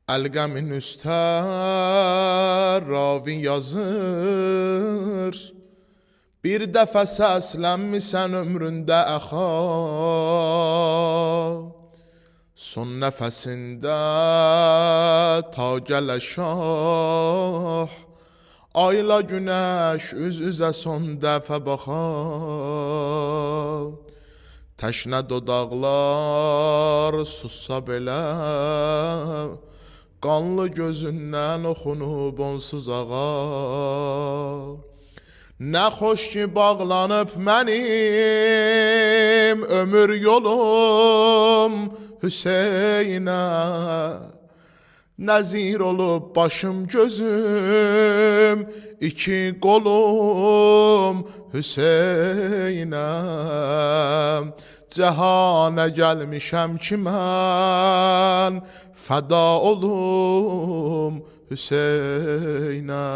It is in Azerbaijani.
Əlqəmin üstə ravi yazır, bir dəfə səslənmisən ömründə əxa, son nəfəsində ta gələ şah, ayla günəş üz-üzə son dəfə baxa. Təşnə dodaqlar sussa belə, qanlı gözündən oxunub onsuz ağa. Nə xoş ki bağlanıb mənim ömür yolum Hüseynə, nəzir olub başım gözüm, iki qolum Hüseynə. Cəhana gəlmişəm ki mən fəda olum Hüseynə.